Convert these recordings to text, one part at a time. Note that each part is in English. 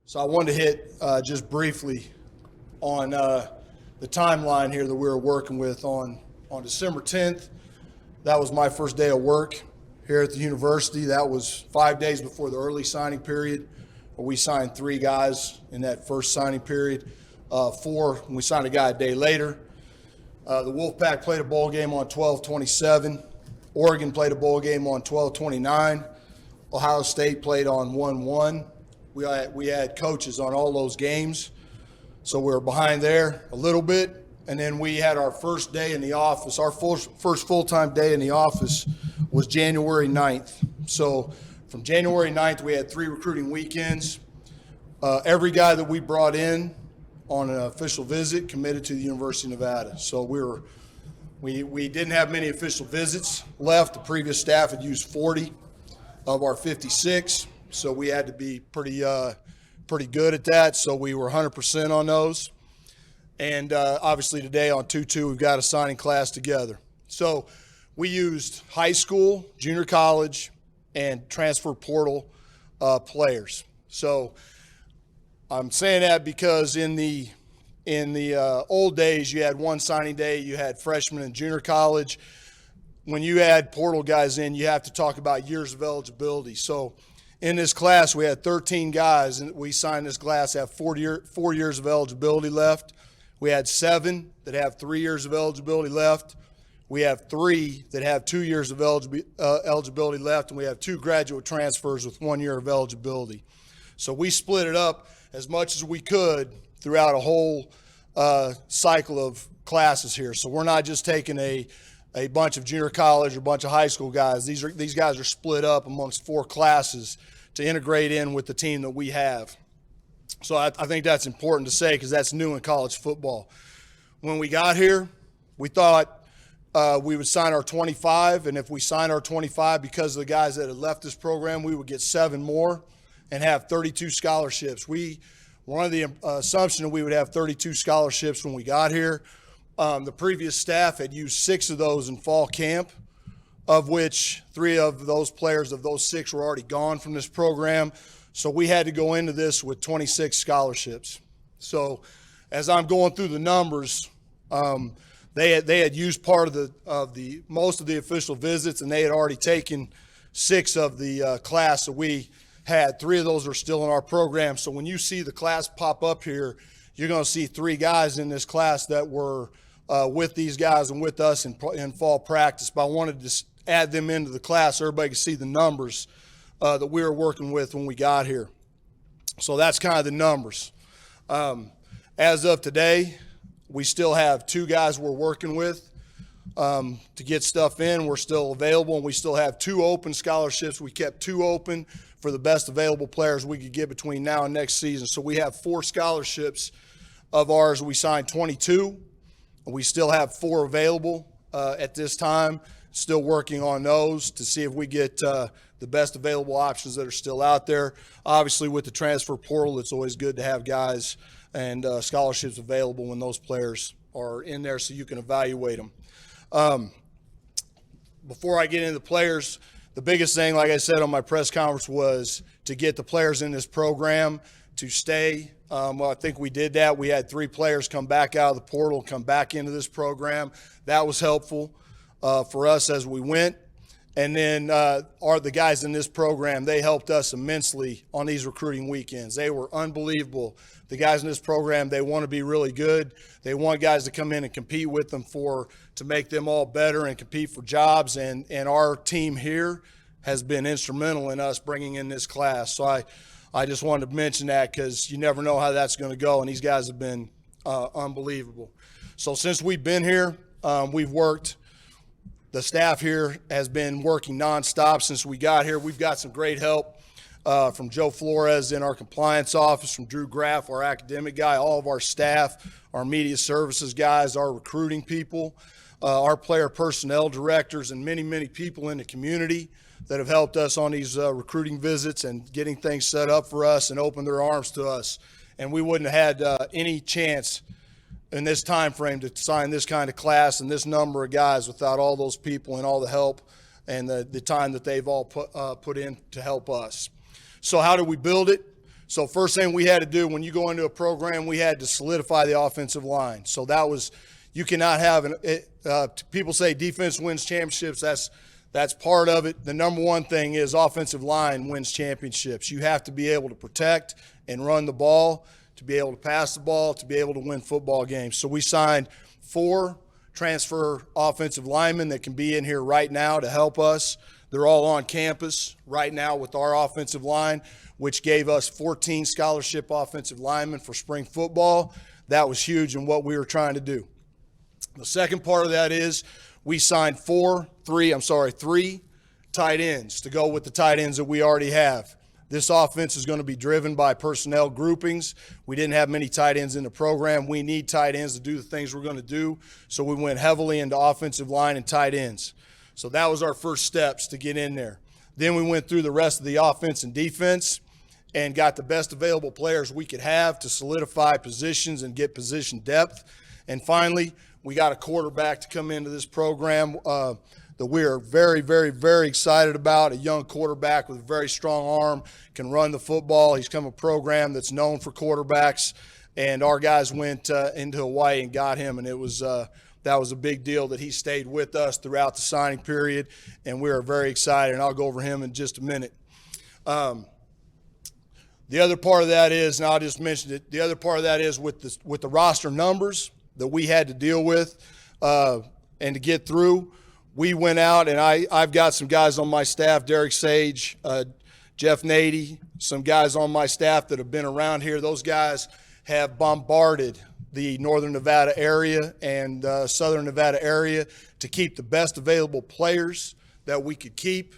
So I wanted to hit just briefly on the timeline here that we were working with on December 10th. That was my first day of work here at the university. That was 5 days before the early signing period, where we signed 3 guys in that first signing period. 4, and we signed a guy a day later. The Wolfpack played a bowl game on 12/27. Oregon played a bowl game on 12/29. Ohio State played on 1/1. We had coaches on all those games, so we were behind there a little bit. And then we had our first day in the office. Our first full-time day in the office was January 9th. So from January 9th, we had 3 recruiting weekends. Every guy that we brought in on an official visit committed to the University of Nevada. So we didn't have many official visits left. The previous staff had used 40 of our 56. So we had to be pretty good at that. So we were 100% on those. And obviously today on 2-2, we've got a signing class together. So we used high school, junior college, and transfer portal players. So I'm saying that because in the old days, you had one signing day, you had freshmen in junior college. When you add portal guys in, you have to talk about years of eligibility. So in this class, we had 13 guys, and we signed this class have 4 years of eligibility left. We had 7 that have 3 years of eligibility left. We have 3 that have 2 years of eligibility left, and we have 2 graduate transfers with 1 year of eligibility. So we split it up as much as we could throughout a whole cycle of classes here. So we're not just taking a bunch of junior college or a bunch of high school guys. These guys are split up amongst 4 classes to integrate in with the team that we have. So I think that's important to say because that's new in college football. When we got here, we thought we would sign our 25, and if we signed our 25 because of the guys that had left this program, we would get 7 more and have 32 scholarships. One of the assumption that we would have 32 scholarships when we got here. The previous staff had used 6 of those in fall camp, of which 3 of those players of those 6 were already gone from this program. So we had to go into this with 26 scholarships. So as I'm going through the numbers, they had used part of the most of the official visits, and they had already taken 6 of the class that we had. 3 of those are still in our program. So when you see the class pop up here, you're going to see 3 guys in this class that were with these guys and with us in fall practice. But I wanted to add them into the class so everybody can see the numbers that we were working with when we got here. So that's kind of the numbers. As of today, we still have 2 guys we're working with to get stuff in. We're still available, and we still have 2 open scholarships. We kept 2 open for the best available players we could get between now and next season. So we have 4 scholarships of ours. We signed 22, and we still have 4 available at this time. Still working on those to see if we get the best available options that are still out there. Obviously, with the transfer portal, it's always good to have guys and scholarships available when those players are in there so you can evaluate them. Before I get into the players, the biggest thing, like I said on my press conference, was to get the players in this program to stay. Well, I think we did that. We had 3 players come back out of the portal, come back into this program. That was helpful for us as we went. And then the guys in this program, they helped us immensely on these recruiting weekends. They were unbelievable. The guys in this program, they want to be really good. They want guys to come in and compete with them to make them all better and compete for jobs. And our team here has been instrumental in us bringing in this class. So I just wanted to mention that because you never know how that's going to go. And these guys have been unbelievable. So since we've been here, we've worked. The staff here has been working nonstop since we got here. We've got some great help from Joe Flores in our compliance office, from Drew Graff, our academic guy, all of our staff, our media services guys, our recruiting people, our player personnel directors, and many, many people in the community that have helped us on these recruiting visits and getting things set up for us and opened their arms to us. And we wouldn't have had any chance in this time frame to sign this kind of class and this number of guys without all those people and all the help and the time that they've all put in to help us. So how do we build it? So first thing we had to do when you go into a program, we had to solidify the offensive line. So that was, you cannot have, people say defense wins championships. That's part of it. The number one thing is offensive line wins championships. You have to be able to protect and run the ball, to be able to pass the ball, to be able to win football games. So we signed 4 transfer offensive linemen that can be in here right now to help us. They're all on campus right now with our offensive line, which gave us 14 scholarship offensive linemen for spring football. That was huge in what we were trying to do. The second part of that is we signed 3 tight ends to go with the tight ends that we already have. This offense is going to be driven by personnel groupings. We didn't have many tight ends in the program. We need tight ends to do the things we're going to do, so we went heavily into offensive line and tight ends. So that was our first steps to get in there. Then we went through the rest of the offense and defense and got the best available players we could have to solidify positions and get position depth. And finally, we got a quarterback to come into this program that we are very, very, very excited about, a young quarterback with a very strong arm, can run the football. He's come a program that's known for quarterbacks, and our guys went into Hawaii and got him, and that was a big deal that he stayed with us throughout the signing period, and we are very excited, and I'll go over him in just a minute. The other part of that is, and I'll just mention it, the other part of that is with the roster numbers that we had to deal with and to get through. We went out, and I've got some guys on my staff, Derek Sage, Jeff Nady, some guys on my staff that have been around here. Those guys have bombarded the Northern Nevada area and Southern Nevada area to keep the best available players that we could keep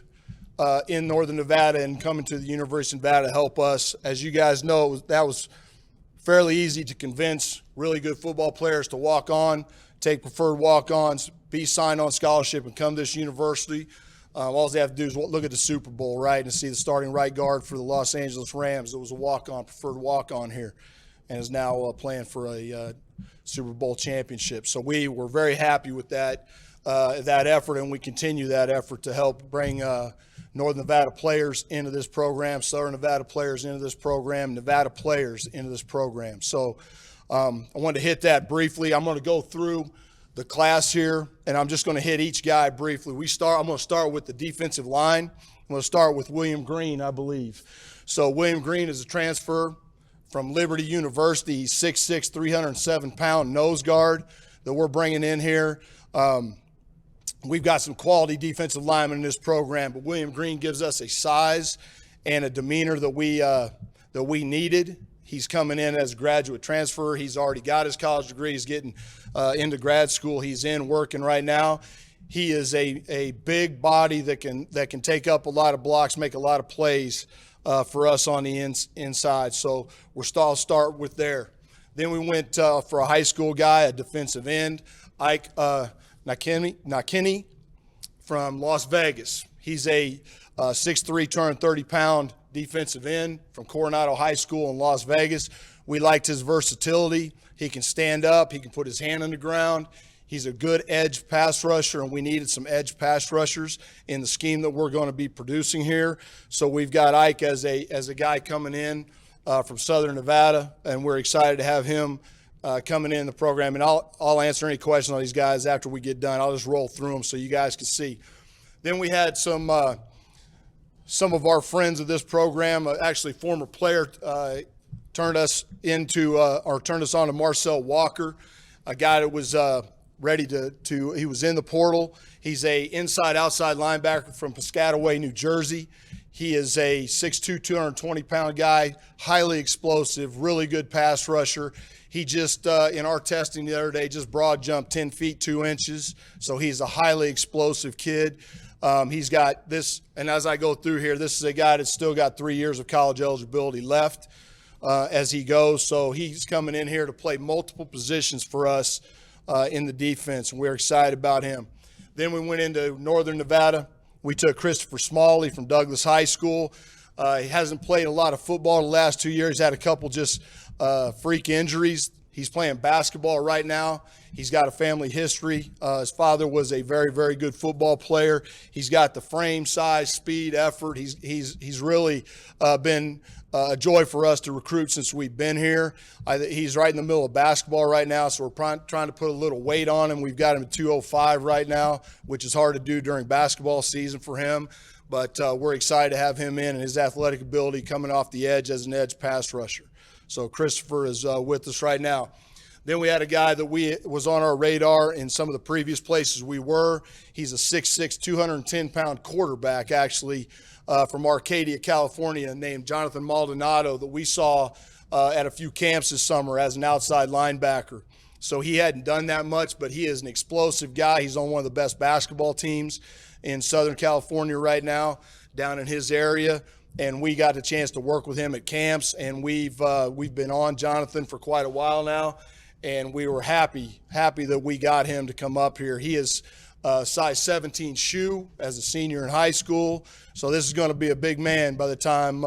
in Northern Nevada and coming to the University of Nevada to help us. As you guys know, that was fairly easy to convince really good football players to walk on, take preferred walk-ons, be signed on scholarship, and come to this university. All they have to do is look at the Super Bowl, right, and see the starting right guard for the Los Angeles Rams. It was a walk-on, preferred walk-on here, and is now playing for a Super Bowl championship. So we were very happy with that effort, and we continue that effort to help bring Northern Nevada players into this program, Southern Nevada players into this program, Nevada players into this program. So I wanted to hit that briefly. I'm going to go through the class here, and I'm just going to hit each guy briefly. I'm going to start with the defensive line. I'm going to start with William Green, I believe. So William Green is a transfer from Liberty University. He's 6'6", 307-pound nose guard that we're bringing in here. We've got some quality defensive linemen in this program, but William Green gives us a size and a demeanor that we needed. He's coming in as a graduate transfer. He's already got his college degree. He's getting into grad school. He's in working right now. He is a big body that can take up a lot of blocks, make a lot of plays for us on the inside. So I'll start with there. Then we went for a high school guy, a defensive end, Ike Nakini from Las Vegas. He's a 6'3", 230-pound defensive end from Coronado High School in Las Vegas. We liked his versatility. He can stand up. He can put his hand on the ground. He's a good edge pass rusher, and we needed some edge pass rushers in the scheme that we're going to be producing here. So we've got Ike as a guy coming in from Southern Nevada, and we're excited to have him coming in the program. And I'll answer any questions on these guys after we get done. I'll just roll through them so you guys can see. Then we had some of our friends of this program, actually former player, turned us on to Marcel Walker, a guy that was ready he was in the portal. He's a inside-outside linebacker from Piscataway, New Jersey. He is a 6'2", 220-pound guy, highly explosive, really good pass rusher. He just, in our testing the other day, just broad jumped 10 feet, 2 inches. So he's a highly explosive kid. He's got this, and as I go through here, this is a guy that's still got 3 years of college eligibility left as he goes. So he's coming in here to play multiple positions for us in the defense, and we're excited about him. Then we went into Northern Nevada. We took Christopher Smalley from Douglas High School. He hasn't played a lot of football the last 2 years. He's had a couple just freak injuries. He's playing basketball right now. He's got a family history. His father was a very, very good football player. He's got the frame, size, speed, effort. He's really been a joy for us to recruit since we've been here. He's right in the middle of basketball right now, so we're trying to put a little weight on him. We've got him at 205 right now, which is hard to do during basketball season for him. But we're excited to have him in and his athletic ability coming off the edge as an edge pass rusher. So Christopher is with us right now. Then we had a guy that was on our radar in some of the previous places we were. He's a 6'6", 210-pound quarterback, actually, from Arcadia, California, named Jonathan Maldonado, that we saw at a few camps this summer as an outside linebacker. So he hadn't done that much, but he is an explosive guy. He's on one of the best basketball teams in Southern California right now, down in his area. And we got the chance to work with him at camps, and we've been on Jonathan for quite a while now, and we were happy that we got him to come up here. He is size 17 shoe as a senior in high school, so this is going to be a big man by the time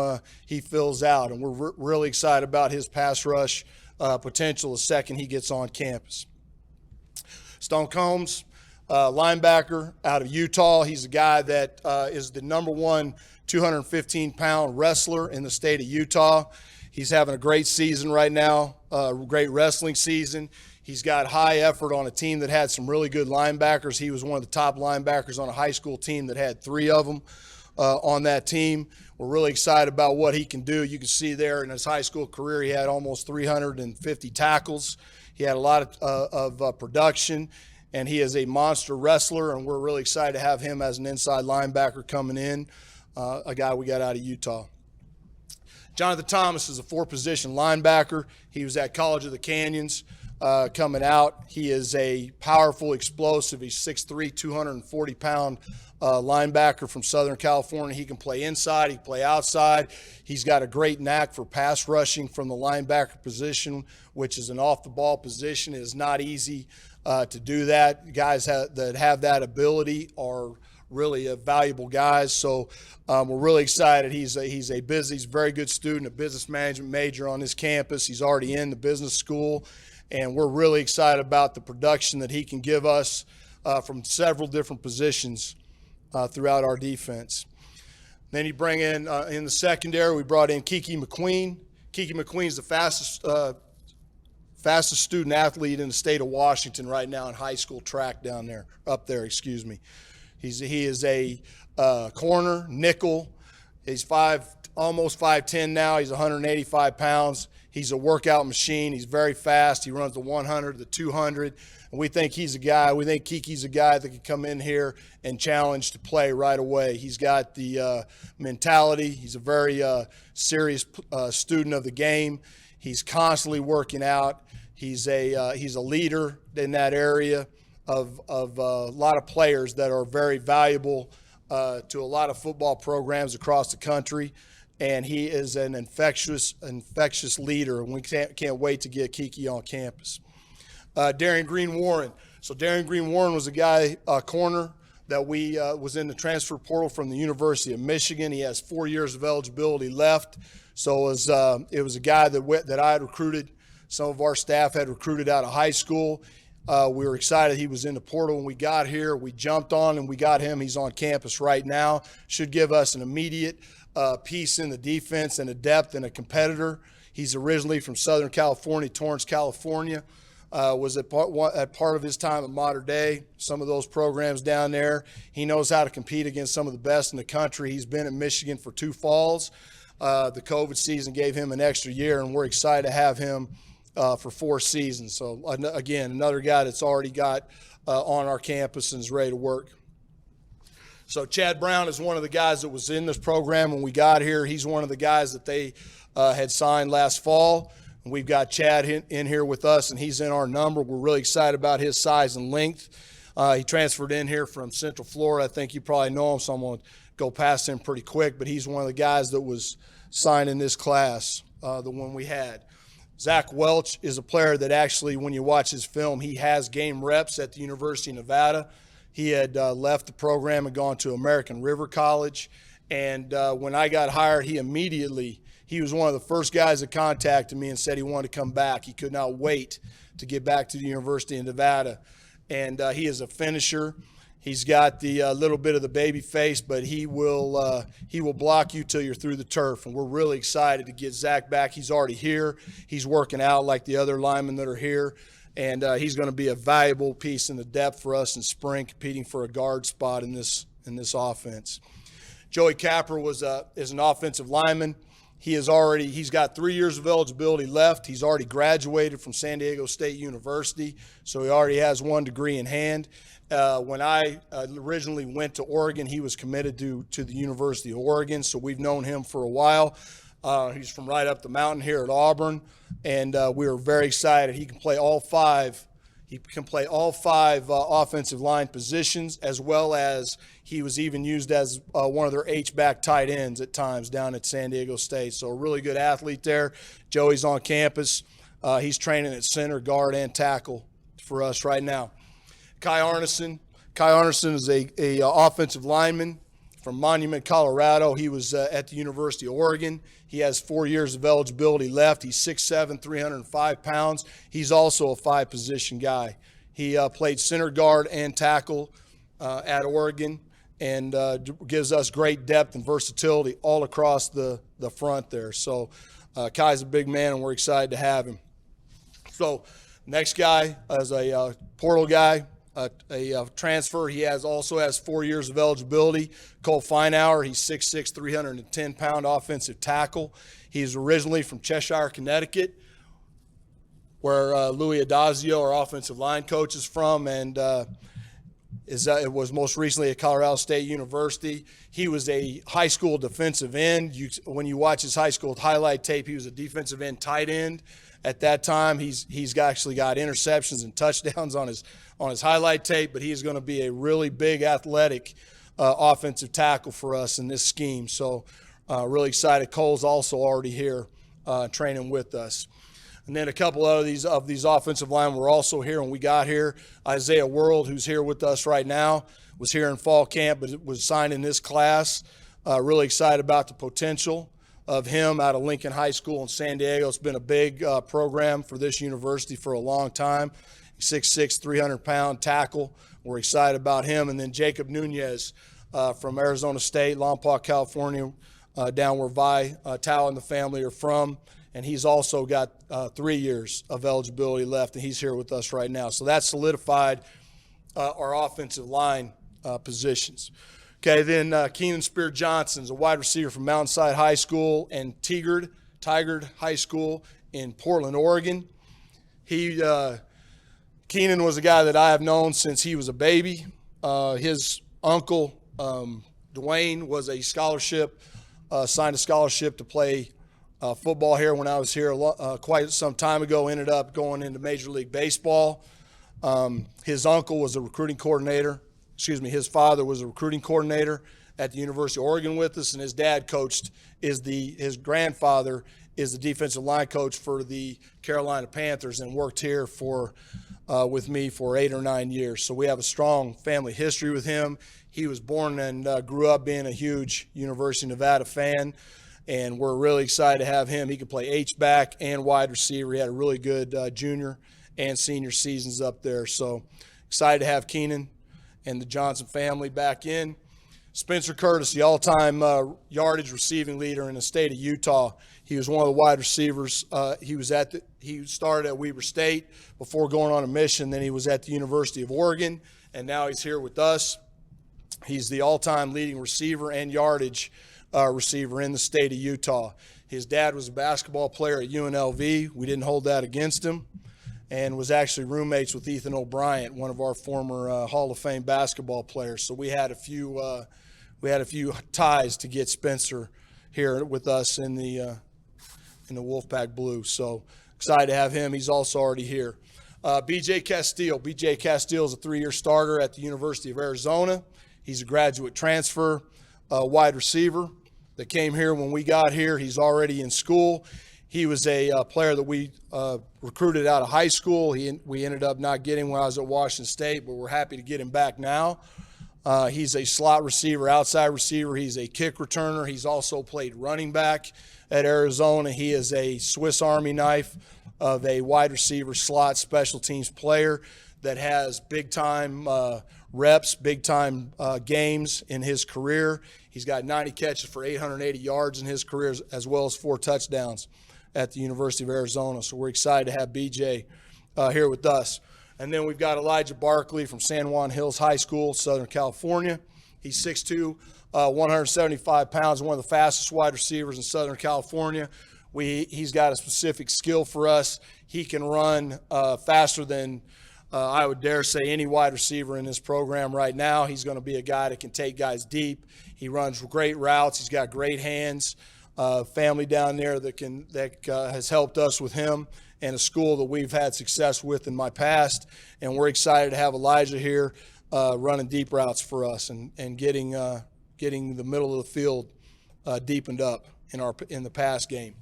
he fills out, and we're really excited about his pass rush potential the second he gets on campus. Stone Combs, linebacker out of Utah. He's a guy that is the number one 215-pound wrestler in the state of Utah. He's having a great season right now, great wrestling season. He's got high effort on a team that had some really good linebackers. He was one of the top linebackers on a high school team that had 3 of them on that team. We're really excited about what he can do. You can see there in his high school career, he had almost 350 tackles. He had a lot of production, and he is a monster wrestler, and we're really excited to have him as an inside linebacker coming in, a guy we got out of Utah. Jonathan Thomas is a 4-position linebacker. He was at College of the Canyons coming out. He is a powerful, explosive. He's 6'3", 240-pound linebacker from Southern California. He can play inside. He can play outside. He's got a great knack for pass rushing from the linebacker position, which is an off-the-ball position. It is not easy to do that. Guys that have that ability are really valuable guys. So we're really excited. He's a very good student, a business management major on this campus. He's already in the business school, and we're really excited about the production that he can give us from several different positions throughout our defense. Then you bring in the secondary, we brought in Kiki Mcqueen. Kiki Mcqueen is the fastest student athlete in the state of Washington right now in high school track up there. He is a corner, nickel. He's almost 5'10" now. He's 185 pounds. He's a workout machine. He's very fast. He runs the 100, the 200. And we think Kiki's a guy that can come in here and challenge to play right away. He's got the mentality. He's a very serious student of the game. He's constantly working out. He's a leader in that area of a lot of players that are very valuable to a lot of football programs across the country, and he is an infectious leader, and we can't wait to get Kiki on campus. Darren Green-Warren. So Darren Green-Warren was a guy, corner, that was in the transfer portal from the University of Michigan. He has 4 years of eligibility left, so it was a guy that I had recruited. Some of our staff had recruited out of high school. We were excited he was in the portal when we got here. We jumped on and we got him. He's on campus right now. Should give us an immediate piece in the defense and a depth and a competitor. He's originally from Southern California, Torrance, California. Was at part of his time at Mater Dei, some of those programs down there. He knows how to compete against some of the best in the country. He's been at Michigan for 2 falls. The COVID season gave him an extra year, and we're excited to have him for 4 seasons. So, again, another guy that's already got on our campus and is ready to work. So Chad Brown is one of the guys that was in this program when we got here. He's one of the guys that they had signed last fall. And we've got Chad in here with us, and he's in our number. We're really excited about his size and length. He transferred in here from Central Florida. I think you probably know him, so I'm going to go past him pretty quick. But he's one of the guys that was signed in this class, the one we had. Zach Welch is a player that actually, when you watch his film, he has game reps at the University of Nevada. He had left the program and gone to American River College. And when I got hired, he was one of the first guys that contacted me and said he wanted to come back. He could not wait to get back to the University of Nevada. And he is a finisher. He's got the little bit of the baby face, but he will block you till you're through the turf. And we're really excited to get Zach back. He's already here. He's working out like the other linemen that are here. And he's going to be a valuable piece in the depth for us in spring, competing for a guard spot in this offense. Joey Capra is an offensive lineman. He's got 3 years of eligibility left. He's already graduated from San Diego State University, so he already has 1 degree in hand. When I originally went to Oregon, he was committed to the University of Oregon, so we've known him for a while. He's from right up the mountain here at Auburn, and we are very excited. He can play all five. He can play all 5 offensive line positions, as well as he was even used as one of their H-back tight ends at times down at San Diego State. So a really good athlete there. Joey's on campus. He's training at center, guard, and tackle for us right now. Kai Arneson. Kai Anderson is a offensive lineman from Monument, Colorado. He was at the University of Oregon. He has 4 years of eligibility left. He's 6'7", 305 pounds. He's also a 5-position guy. He played center, guard, and tackle at Oregon, and gives us great depth and versatility all across the front there. So Kai's a big man, and we're excited to have him. So next guy is a portal guy. A transfer. He also has 4 years of eligibility. Cole Feinauer. He's 6'6", 310-pound offensive tackle. He's originally from Cheshire, Connecticut, where Louis Adazio, our offensive line coach, is from, and it was most recently at Colorado State University. He was a high school defensive end. When you watch his high school highlight tape, he was a defensive end tight end. At that time, he's actually got interceptions and touchdowns on his highlight tape, but he's going to be a really big athletic offensive tackle for us in this scheme. So really excited. Cole's also already here training with us. And then a couple of these offensive linemen were also here when we got here. Isaiah World, who's here with us right now, was here in fall camp, but was signed in this class. Really excited about the potential of him out of Lincoln High School in San Diego. It's been a big program for this university for a long time. 6'6", 300-pound tackle. We're excited about him. And then Jacob Nunez from Arizona State, Lompoc, California, down where Vi, Tao, and the family are from. And he's also got 3 years of eligibility left, and he's here with us right now. So that solidified our offensive line positions. Okay, then Keenan Spear Johnson's a wide receiver from Mountainside High School and Tigard High School in Portland, Oregon. Keenan was a guy that I have known since he was a baby. His uncle, Dwayne, was signed a scholarship to play football here when I was here quite some time ago, ended up going into Major League Baseball. His uncle was a recruiting coordinator. His father was a recruiting coordinator at the University of Oregon with us, and his dad his grandfather is the defensive line coach for the Carolina Panthers and worked here with me for 8 or 9 years. So we have a strong family history with him. He was born and grew up being a huge University of Nevada fan, and we're really excited to have him. He can play H-back and wide receiver. He had a really good junior and senior seasons up there. So excited to have Keenan and the Johnson family back in. Spencer Curtis, the all-time yardage receiving leader in the state of Utah. He was one of the wide receivers. He started at Weber State before going on a mission. Then he was at the University of Oregon, and now he's here with us. He's the all-time leading receiver and yardage receiver in the state of Utah. His dad was a basketball player at UNLV. We didn't hold that against him, and was actually roommates with Ethan O'Brien, one of our former Hall of Fame basketball players. So we had a few ties to get Spencer here with us in the Wolfpack Blue. So excited to have him. He's also already here. B.J. Casteel. B.J. Casteel is a 3-year starter at the University of Arizona. He's a graduate transfer wide receiver that came here when we got here. He's already in school. He was a player that we recruited out of high school. We ended up not getting when I was at Washington State, but we're happy to get him back now. He's a slot receiver, outside receiver. He's a kick returner. He's also played running back at Arizona. He is a Swiss Army knife of a wide receiver slot special teams player that has big-time reps, big-time games in his career. He's got 90 catches for 880 yards in his career, as well as 4 touchdowns at the University of Arizona. So we're excited to have BJ here with us. And then we've got Elijah Barkley from San Juan Hills High School, Southern California. He's 6'2", 175 pounds, one of the fastest wide receivers in Southern California. He's got a specific skill for us. He can run faster than I would dare say any wide receiver in this program right now. He's going to be a guy that can take guys deep. He runs great routes. He's got great hands. Family down there that has helped us with him, and a school that we've had success with in my past. And we're excited to have Elijah here running deep routes for us and getting the middle of the field deepened up in the pass game.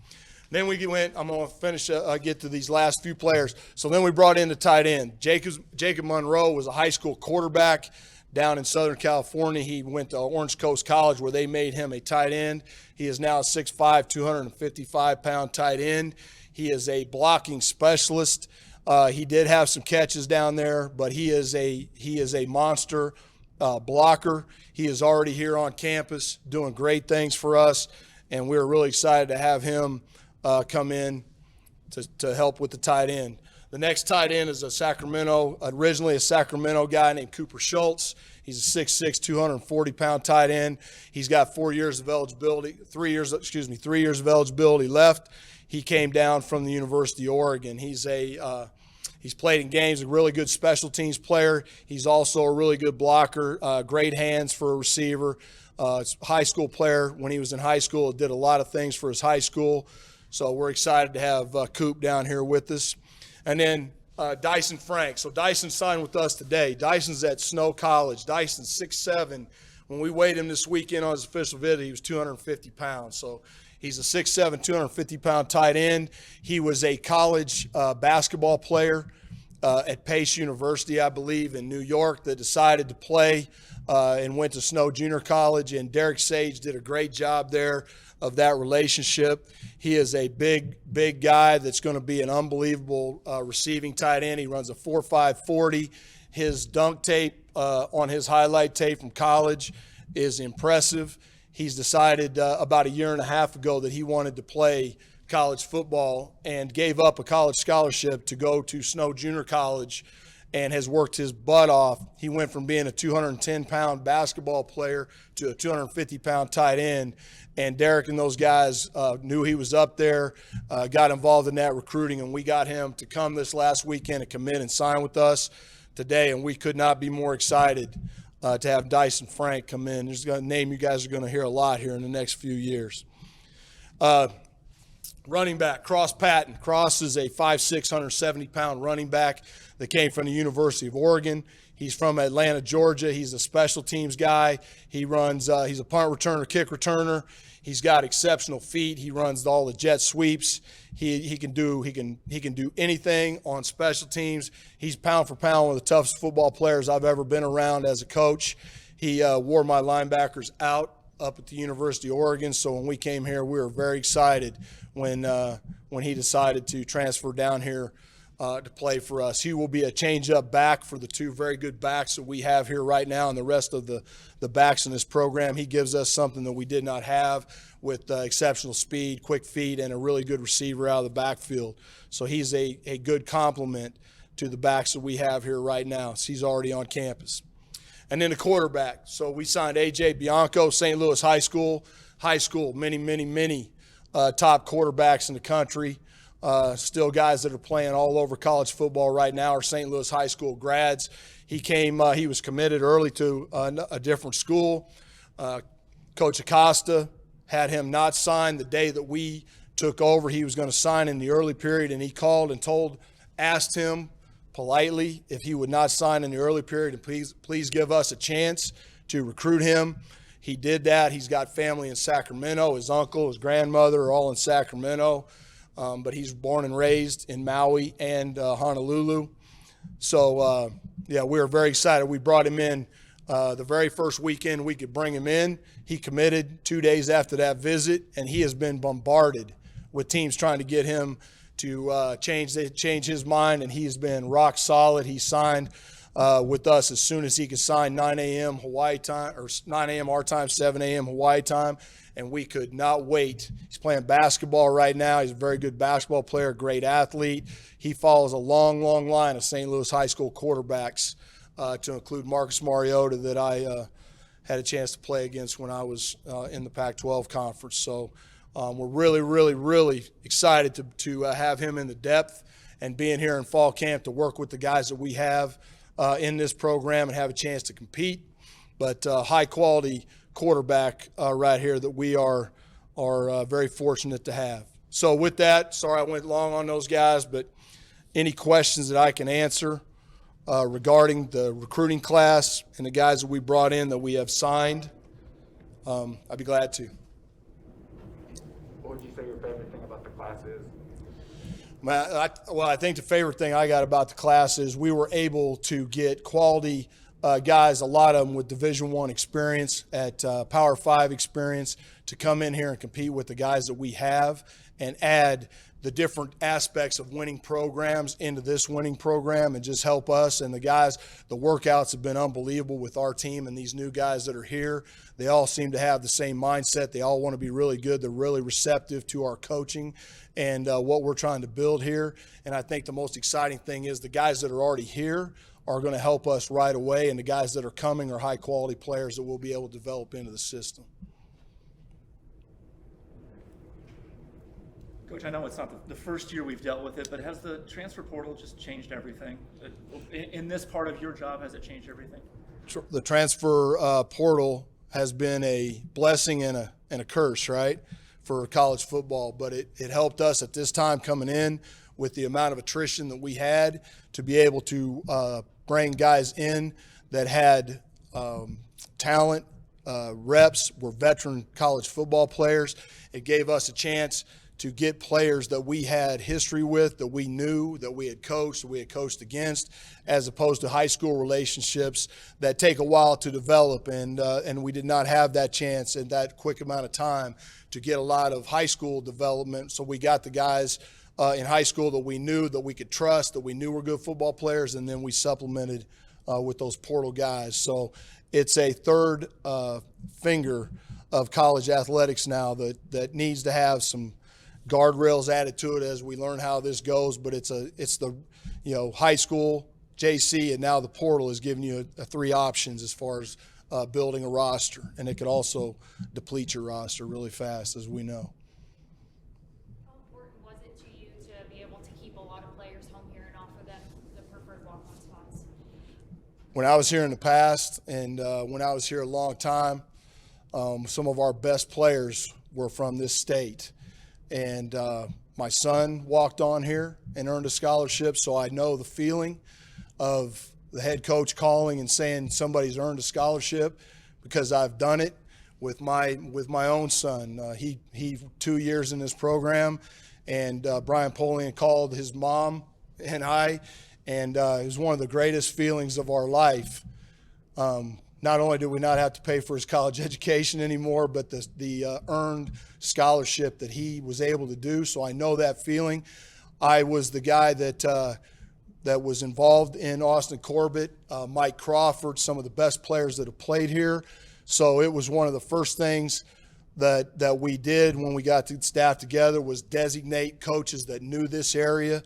Then we went, I'm going to finish, get to these last few players. So then we brought in the tight end. Jacob Monroe was a high school quarterback down in Southern California. He went to Orange Coast College where they made him a tight end. He is now a 6'5", 255-pound tight end. He is a blocking specialist. He did have some catches down there, but he is a monster blocker. He is already here on campus doing great things for us, and we're really excited to have him come in to help with the tight end. The next tight end is originally a Sacramento guy named Cooper Schultz. He's a 6'6", 240-pound tight end. He's got 3 years of eligibility left. He came down from the University of Oregon. He's played in games, a really good special teams player. He's also a really good blocker, great hands for a receiver. High school player. When he was in high school, did a lot of things for his high school. So we're excited to have Coop down here with us. And then Dyson Frank. So Dyson signed with us today. Dyson's at Snow College. Dyson's 6'7". When we weighed him this weekend on his official visit, he was 250 pounds. So he's a 6'7", 250-pound tight end. He was a college basketball player at Pace University, I believe, in New York, that decided to play and went to Snow Junior College. And Derek Sage did a great job there of that relationship. He is a big guy that's going to be an unbelievable receiving tight end. He runs a 4.5 40. His dunk tape on his highlight tape from college is impressive. He's decided about a year and a half ago that he wanted to play college football and gave up a college scholarship to go to Snow Junior College and has worked his butt off. He went from being a 210-pound basketball player to a 250-pound tight end. And Derek and those guys knew he was up there, got involved in that recruiting, and we got him to come this last weekend and commit and sign with us today. And we could not be more excited to have Dyson Frank come in. There's a name you guys are going to hear a lot here in the next few years. Running back, Cross Patton. Cross is a 5'6", 170-pound running back that came from the University of Oregon. He's from Atlanta, Georgia. He's a special teams guy. He runs. He's a punt returner, kick returner. He's got exceptional feet. He runs all the jet sweeps. He can do anything on special teams. He's pound for pound one of the toughest football players I've ever been around as a coach. He wore my linebackers out up at the University of Oregon. So when we came here, we were very excited when he decided to transfer down here to play for us. He will be a change-up back for the two very good backs that we have here right now and the rest of the backs in this program. He gives us something that we did not have with exceptional speed, quick feet, and a really good receiver out of the backfield. So he's a good complement to the backs that we have here right now. So he's already on campus. And then the quarterback. So we signed A.J. Bianco, St. Louis High School, many top quarterbacks in the country. Still guys that are playing all over college football right now are St. Louis High School grads. He was committed early to a different school. Coach Acosta had him not sign the day that we took over. He was going to sign in the early period, and he called and asked him politely if he would not sign in the early period and please give us a chance to recruit him. He did that. He's got family in Sacramento. His uncle, his grandmother are all in Sacramento. But he's born and raised in Maui and Honolulu. So, we were very excited. We brought him in the very first weekend we could bring him in. He committed 2 days after that visit, and he has been bombarded with teams trying to get him to change his mind, and he's been rock solid. He signed with us as soon as he could sign 9 a.m. Hawaii time, or 9 a.m. our time, 7 a.m. Hawaii time, and we could not wait. He's playing basketball right now. He's a very good basketball player, great athlete. He follows a long, long line of St. Louis high school quarterbacks, to include Marcus Mariota that I had a chance to play against when I was in the Pac-12 conference. So we're really, really, really excited to have him in the depth and being here in fall camp to work with the guys that we have in this program and have a chance to compete. But high-quality quarterback right here that we are very fortunate to have. So with that, sorry I went long on those guys, but any questions that I can answer regarding the recruiting class and the guys that we brought in that we have signed, I'd be glad to. What would you say your favorite thing about the class is? Well, I think the favorite thing I got about the class is we were able to get quality guys, a lot of them with Division I experience, at Power 5 experience, to come in here and compete with the guys that we have and add the different aspects of winning programs into this winning program and just help us. And the guys, the workouts have been unbelievable with our team and these new guys that are here. They all seem to have the same mindset. They all want to be really good. They're really receptive to our coaching and what we're trying to build here. And I think the most exciting thing is the guys that are already here are going to help us right away, and the guys that are coming are high-quality players that we'll be able to develop into the system. Coach, I know it's not the first year we've dealt with it, but has the transfer portal just changed everything? In this part of your job, has it changed everything? The transfer portal has been a blessing and a curse, right, for college football. But it helped us at this time coming in with the amount of attrition that we had to be able to bring guys in that had talent, reps, were veteran college football players. It gave us a chance to get players that we had history with, that we knew, that we had coached against, as opposed to high school relationships that take a while to develop. And we did not have that chance in that quick amount of time to get a lot of high school development. So we got the guys in high school that we knew, that we could trust, that we knew were good football players, and then we supplemented with those portal guys. So it's a third finger of college athletics now that needs to have some guardrails added to it as we learn how this goes. But it's the high school, JC, and now the portal is giving you three options as far as building a roster, and it could also deplete your roster really fast, as we know. How important was it to you to be able to keep a lot of players home here and offer them the preferred walk-on spots? When I was here in the past, and when I was here a long time, some of our best players were from this state. And my son walked on here and earned a scholarship, so I know the feeling of the head coach calling and saying somebody's earned a scholarship, because I've done it with my own son. He 2 years in this program, and Brian Polian called his mom and I, and it was one of the greatest feelings of our life. Not only do we not have to pay for his college education anymore, but the earned scholarship that he was able to do. So I know that feeling. I was the guy that was involved in Austin Corbett, Mike Crawford, some of the best players that have played here. So it was one of the first things that we did when we got the staff together was designate coaches that knew this area.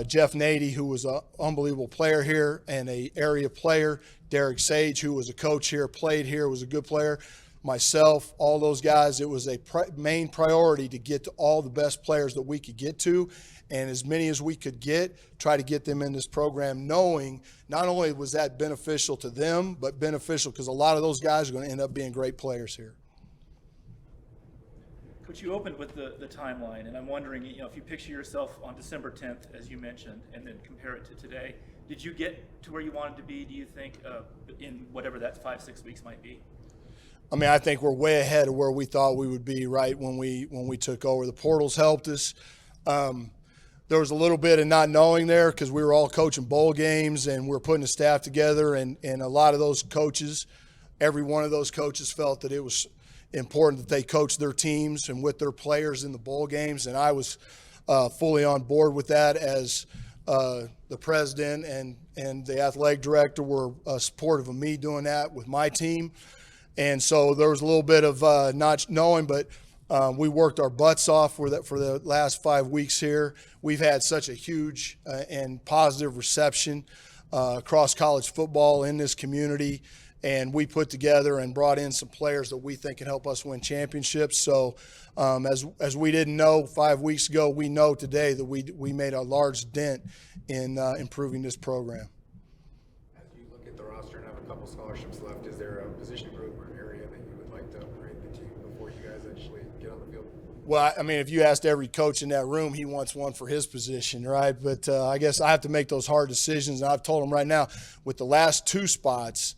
Jeff Nady, who was an unbelievable player here and an area player. Derek Sage, who was a coach here, played here, was a good player. Myself, all those guys, it was a main priority to get to all the best players that we could get to, and as many as we could get, try to get them in this program, knowing not only was that beneficial to them, but beneficial because a lot of those guys are going to end up being great players here. Coach, you opened with the timeline, and I'm wondering, if you picture yourself on December 10th, as you mentioned, and then compare it to today, did you get to where you wanted to be, do you think, in whatever that 5-6 weeks might be? I mean, I think we're way ahead of where we thought we would be right when we took over. The portals helped us. There was a little bit of not knowing there because we were all coaching bowl games and we were putting a staff together, and a lot of those coaches, every one of those coaches felt that it was important that they coach their teams and with their players in the bowl games. And I was fully on board with that, as the president and the athletic director were supportive of me doing that with my team. And so there was a little bit of not knowing, but we worked our butts off for the last 5 weeks here. We've had such a huge and positive reception across college football in this community. And we put together and brought in some players that we think can help us win championships. So as we didn't know 5 weeks ago, we know today that we made a large dent in improving this program. As you look at the roster and have a couple scholarships left, is there a position group or area that you would like to upgrade the team before you guys actually get on the field? Well, I mean, if you asked every coach in that room, he wants one for his position, right? But I guess I have to make those hard decisions. And I've told him right now, with the last 2 spots,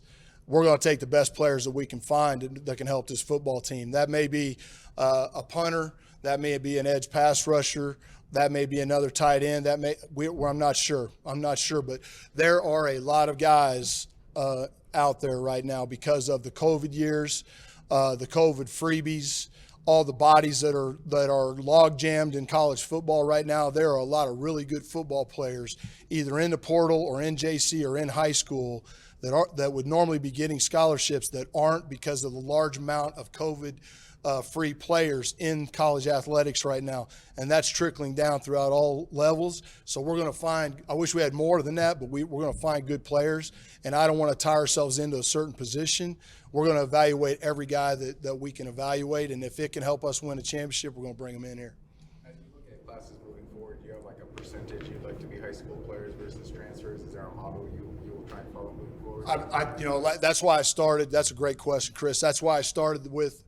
we're going to take the best players that we can find that can help this football team. That may be a punter. That may be an edge pass rusher. That may be another tight end. I'm not sure. But there are a lot of guys out there right now because of the COVID years, the COVID freebies, all the bodies that are log jammed in college football right now. There are a lot of really good football players, either in the portal or in JC or in high school, that would normally be getting scholarships that aren't because of the large amount of COVID free players in college athletics right now. And that's trickling down throughout all levels. So we're going to find, I wish we had more than that, but we're going to find good players. And I don't want to tie ourselves into a certain position. We're going to evaluate every guy that we can evaluate. And if it can help us win a championship, we're going to bring them in here. As you look at classes moving forward, do you have like a percentage you'd like to be high school players versus transfers? Is there a model you will try and follow moving forward? That's why I started. That's a great question, Chris. That's why I started with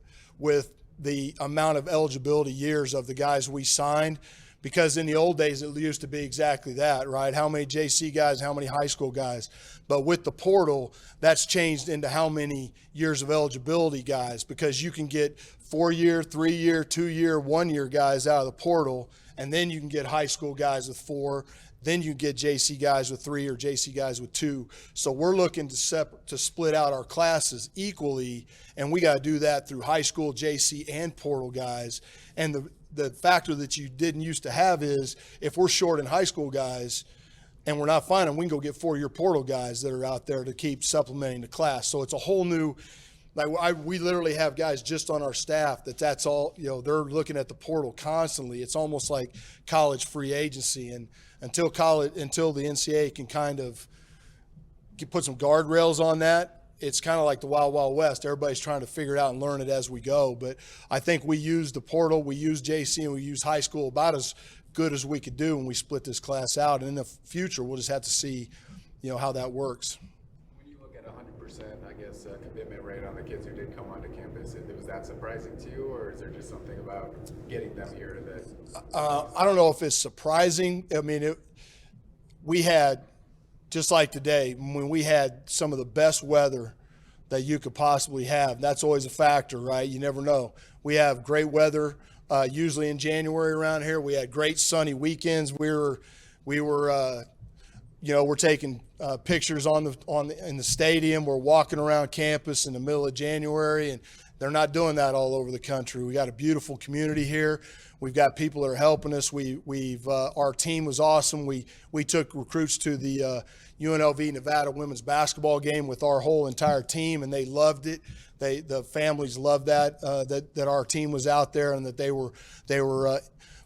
the amount of eligibility years of the guys we signed, because in the old days it used to be exactly that, right? How many JC guys, how many high school guys? But with the portal, that's changed into how many years of eligibility guys, because you can get 4-year, 3-year, 2-year, 1-year guys out of the portal, and then you can get high school guys with 4. Then you get JC guys with 3 or JC guys with 2. So we're looking to split out our classes equally, and we got to do that through high school, JC, and portal guys. And the factor that you didn't used to have is if we're short in high school guys and we're not finding them, we can go get 4-year portal guys that are out there to keep supplementing the class. So it's a whole new – we literally have guys just on our staff that's all – they're looking at the portal constantly. It's almost like college free agency. And until the NCAA can kind of put some guardrails on that, it's kind of like the Wild Wild West. Everybody's trying to figure it out and learn it as we go. But I think we used the portal, we used JC, and we used high school about as good as we could do when we split this class out. And in the future, we'll just have to see, how that works. When you look at 100%, I guess, commitment rate on the kids who did come onto campus, was that surprising to you, or is there just something about getting them here that? I don't know if it's surprising. I mean, we had, just like today, when we had some of the best weather that you could possibly have. That's always a factor, right? You never know. We have great weather usually in January around here. We had great sunny weekends. We're taking pictures in the stadium. We're walking around campus in the middle of January, and they're not doing that all over the country. We got a beautiful community here. We've got people that are helping us. Our team was awesome. We took recruits to the UNLV Nevada women's basketball game with our whole entire team, and they loved it. The families loved that our team was out there and that they were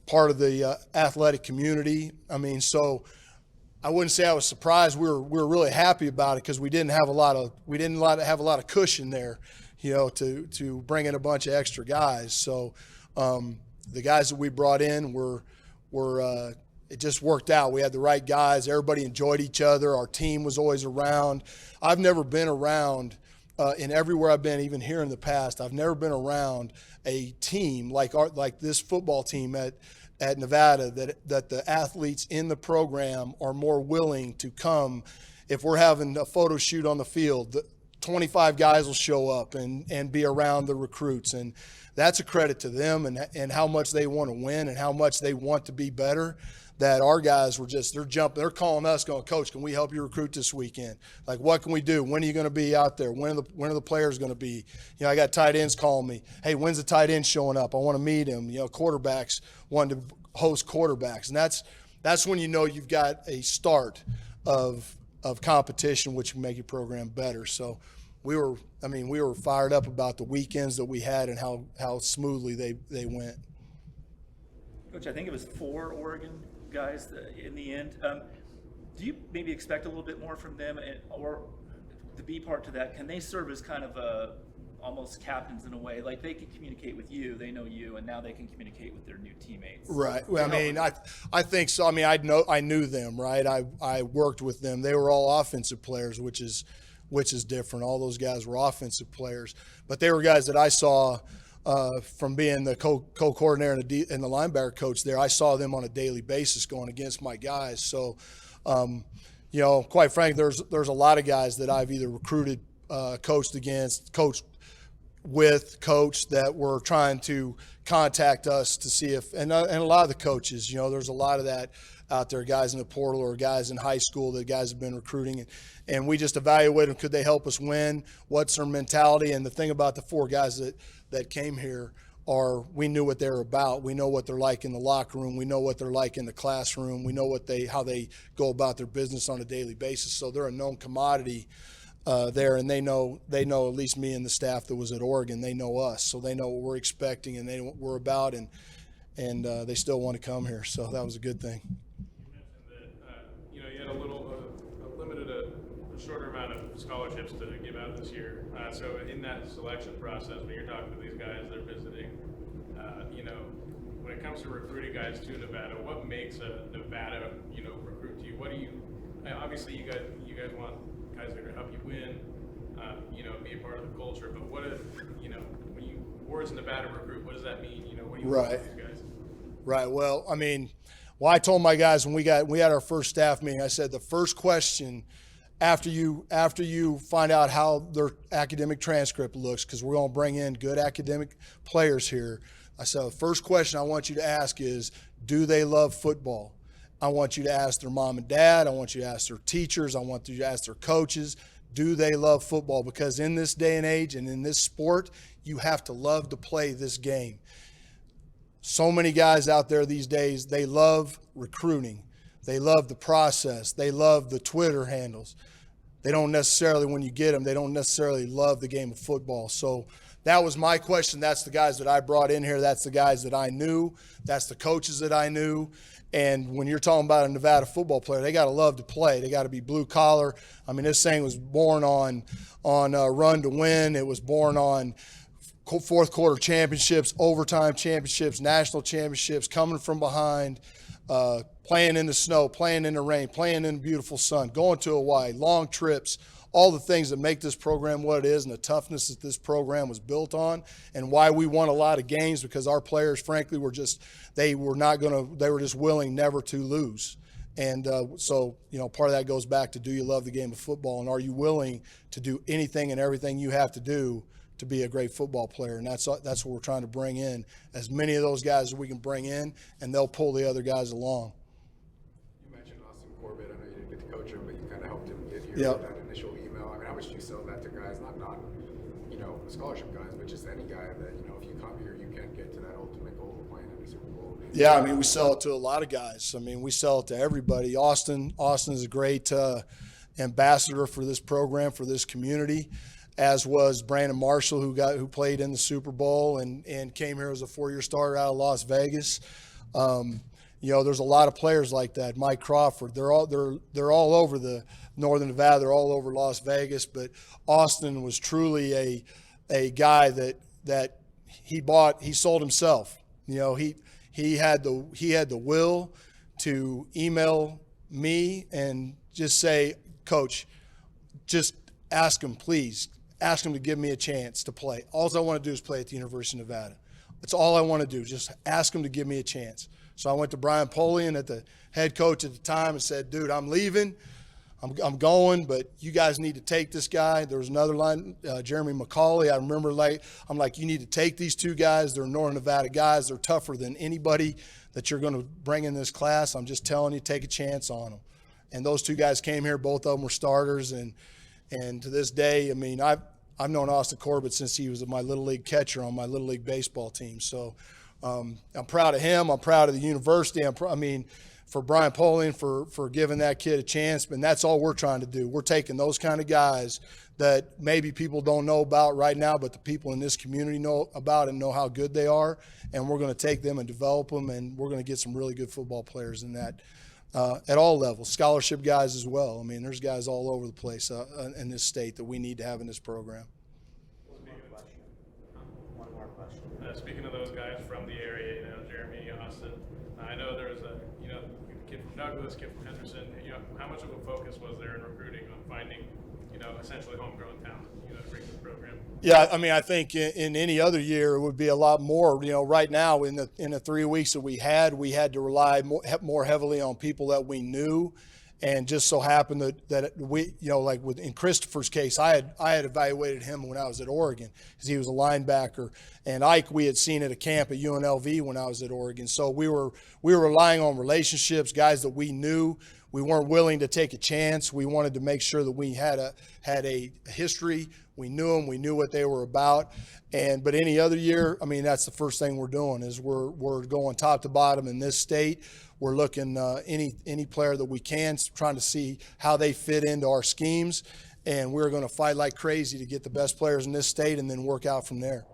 part of the athletic community. I mean, so I wouldn't say I was surprised. We were really happy about it because we didn't have a lot of cushion there, to bring in a bunch of extra guys. So the guys that we brought in were it just worked out. We had the right guys. Everybody enjoyed each other. Our team was always around. I've never been around in everywhere I've been, even here in the past. I've never been around a team like this football team at Nevada that the athletes in the program are more willing to come. If we're having a photo shoot on the field, 25 guys will show up and be around the recruits, and that's a credit to them and how much they want to win and how much they want to be better. That our guys were they're calling us going, Coach, can we help you recruit this weekend? Like, what can we do? When are you going to be out there? When are the players going to be? I got tight ends calling me. Hey, when's the tight end showing up? I want to meet him. Quarterbacks wanted to host quarterbacks, and that's when you know you've got a start of competition, which can make your program better. So we were fired up about the weekends that we had and how smoothly they went. Coach, I think it was 4 Oregon guys in the end. Do you maybe expect a little bit more from them, or the B part to that? Can they serve as kind of almost captains in a way? Like they can communicate with you, they know you, and now they can communicate with their new teammates. Right. Well, I think so. I mean, I knew them, right? I worked with them. They were all offensive players, which is different. All those guys were offensive players, but they were guys that I saw from being the co-coordinator and the linebacker coach there. I saw them on a daily basis going against my guys. So, quite frankly, there's a lot of guys that I've either recruited, coached against, coached that were trying to contact us to see if, and a lot of the coaches, there's a lot of that out there, guys in the portal or guys in high school that guys have been recruiting, and we just evaluate them. Could they help us win? What's their mentality? And the thing about the 4 guys that came here are, we knew what they're about. We know what they're like in the locker room. We know what they're like in the classroom. We know how they go about their business on a daily basis. So they're a known commodity there, and they know at least me and the staff that was at Oregon. They know us, so they know what we're expecting and they know what we're about, and they still want to come here. So that was a good thing. You mentioned that you had a shorter amount of scholarships to give out this year. So in that selection process, when you're talking to these guys, they're visiting. When it comes to recruiting guys to Nevada, what makes a Nevada recruit to you? What do you? Obviously, you guys want guys that are going to help you win, be a part of the culture. But what if, when you words Nevada recruit, what does that mean? What do you want from these guys? Right. Well, I told my guys when we had our first staff meeting, I said the first question after you find out how their academic transcript looks, because we're going to bring in good academic players here. I said the first question I want you to ask is, do they love football? I want you to ask their mom and dad. I want you to ask their teachers. I want you to ask their coaches. Do they love football? Because in this day and age and in this sport, you have to love to play this game. So many guys out there these days, they love recruiting. They love the process. They love the Twitter handles. They don't necessarily, when you get them, they don't necessarily love the game of football. So that was my question. That's the guys that I brought in here. That's the guys that I knew. That's the coaches that I knew. And when you're talking about a Nevada football player, they got to love to play. They got to be blue collar. This thing was born on run to win. It was born on fourth quarter championships, overtime championships, national championships, coming from behind, playing in the snow, playing in the rain, playing in the beautiful sun, going to Hawaii, long trips, all the things that make this program what it is, and the toughness that this program was built on, and why we won a lot of games, because our players, frankly, were just willing never to lose. And so part of that goes back to, do you love the game of football, and are you willing to do anything and everything you have to do to be a great football player? And that's what we're trying to bring in, as many of those guys as we can bring in, and they'll pull the other guys along. You mentioned Austin Corbett. I know you didn't get to coach him, but you kind of helped him get here Yep. with that initial email. How much do you sell that to guys, not scholarship guys, but just any guy that, if you come here, you can get to that ultimate goal of playing in the Super Bowl? Yeah, we sell it to a lot of guys. We sell it to everybody. Austin is a great ambassador for this program, for this community, as was Brandon Marshall, who played in the Super Bowl and came here as a 4-year starter out of Las Vegas. There's a lot of players like that. Mike Crawford. They're all over the Northern Nevada. They're all over Las Vegas. But Austin was truly a guy that he sold himself. He had the will to email me and just say, Coach, just ask him, please. Ask him to give me a chance to play. All I want to do is play at the University of Nevada. That's all I want to do. Just ask him to give me a chance. So I went to Brian Polian, at the head coach at the time, and said, dude, I'm leaving. I'm going, but you guys need to take this guy. There was another line, Jeremy McCauley. I remember I'm like, you need to take these 2 guys. They're Northern Nevada guys. They're tougher than anybody that you're going to bring in this class. I'm just telling you, take a chance on them. And those 2 guys came here. Both of them were starters. And to this day, I've known Austin Corbett since he was my Little League catcher on my Little League baseball team. So I'm proud of him. I'm proud of the university. For Brian Poling for giving that kid a chance. And that's all we're trying to do. We're taking those kind of guys that maybe people don't know about right now, but the people in this community know about and know how good they are. And we're going to take them and develop them, and we're going to get some really good football players in that at all levels. Scholarship guys as well. I mean, there's guys all over the place in this state that we need to have in this program. One more question. Speaking of those guys from the area, Jeremy, Austin, I know there was a kid from Douglas, kid from Henderson. How much of a focus was there in recruiting on finding, essentially homegrown talent, to bring to the program? Yeah, I think in any other year it would be a lot more. Right now in the 3 weeks that we had to rely more heavily on people that we knew. And just so happened that we, like in Christopher's case, I had evaluated him when I was at Oregon because he was a linebacker, and Ike we had seen at a camp at UNLV when I was at Oregon. So we were relying on relationships, guys that we knew. We weren't willing to take a chance. We wanted to make sure that we had a history. We knew them. We knew what they were about. But any other year, that's the first thing we're doing is we're going top to bottom in this state. We're looking any player that we can, trying to see how they fit into our schemes, and we're going to fight like crazy to get the best players in this state and then work out from there.